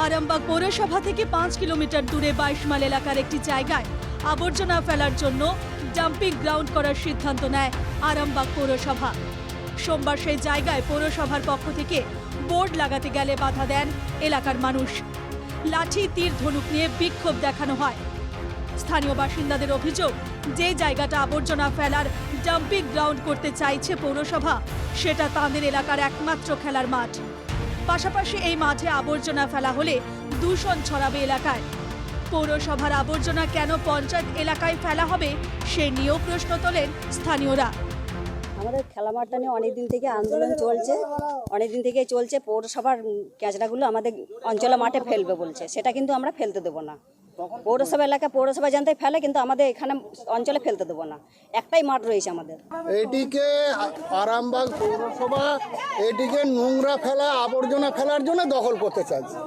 আরামবাগ পৌরসভা থেকে 5 কিলোমিটার দূরে 22 মাইল এলাকার একটি জায়গায় আবর্জনা ফেলার জন্য ডাম্পিং গ্রাউন্ড করার সিদ্ধান্ত নেয় আরামবাগ পৌরসভা। সোমবার সেই জায়গায় পৌরসভার পক্ষ থেকে বোর্ড লাগাতে গেলে বাধা দেন এলাকার মানুষ। লাঠি তীর ধনুক নিয়ে বিক্ষোভ দেখানো হয়। স্থানীয় বাসিন্দাদের অভিযোগ, যে জায়গাটা আবর্জনা ফেলার ডাম্পিং গ্রাউন্ড করতে চাইছে পৌরসভা, সেটা তাদের এলাকার একমাত্র খেলার মাঠ। পাশাপাশি এই মাঠে আবর্জনা ফেলা হলে দূষণ ছড়াবে এলাকায়। পৌরসভার আবর্জনা কেন পঞ্চায়েত এলাকায় ফেলা হবে সে নিয়েও প্রশ্ন তোলেন স্থানীয়রা। আমাদের খেলা মাঠটা নিয়ে অনেকদিন থেকে আন্দোলন চলছে, অনেকদিন থেকেই চলছে। পৌরসভার ক্যাচড়াগুলো আমাদের অঞ্চলে মাঠে ফেলবে বলছে, সেটা কিন্তু আমরা ফেলতে দেবো না। পৌরসভা এলাকা পৌরসভা জানতে ফেলে, কিন্তু আমাদের এখানে অঞ্চলে ফেলতে দেবো না। একটাই মাঠ রয়েছে আমাদের। এইটিকে আরামবাগ পৌরসভা এটিকে নোংরা ফেলা আবর্জনা ফেলার জন্য দখল করতে চাইছে।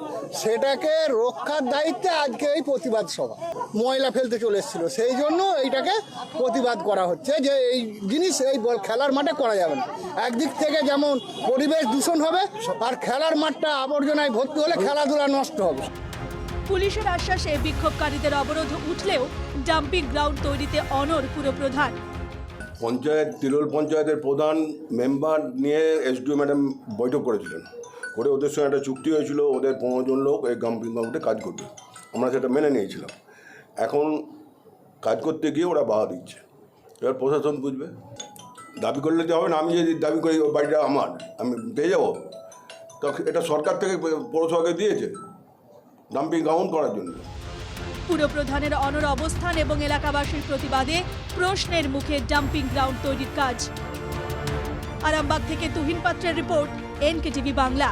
সেটাকে রক্ষার দায়িত্বে আজকে এই প্রতিবাদ সভা। ময়লা ফেলতে চলে এসেছিল, সেই জন্য এইটাকে প্রতিবাদ করা হচ্ছে যে এই জিনিস এই খেলার মাঠে করা যাবে না। একদিক থেকে যেমন পরিবেশ দূষণ হবে, আর খেলার মাঠটা আবর্জনায় ভর্তি হলে খেলাধুলা নষ্ট হবে। পুলিশের আশ্বাসে বিক্ষোভকারীদের অবরোধ উঠলেও ডাম্পিং গ্রাউন্ড তৈরিতে অনড় পুরপ্রধান। পঞ্চায়েত তিরোল পঞ্চায়েতের প্রধান মেম্বার নিয়ে এসডিও ম্যাডাম বৈঠক করেছিলেন, করে ওদের সঙ্গে একটা চুক্তি হয়েছিল, ওদের 15 জন লোক এই ডাম্পিং গ্রাউন্ডে কাজ করবে। আমরা সেটা মেনে নিয়েছিলাম। এখন কাজ করতে গিয়ে ওরা বাধা দিচ্ছে। এবার প্রশাসন বুঝবে, দাবি করলে তো হবে না। আমি যদি দাবি করি ওই বাড়িটা আমার, আমি পেয়ে যাবো? তো এটা সরকার থেকে পৌরসভাকে দিয়েছে ডাম্পিং গ্রাউন্ড করার জন্য। পুরপ্রধানের অনড় অবস্থান এবং এলাকাবাসীর প্রতিবাদে প্রশ্নের মুখে ডাম্পিং গ্রাউন্ড তৈরির কাজ। আরামবাগ থেকে তুহিন পাত্রের রিপোর্ট, NKTV বাংলা।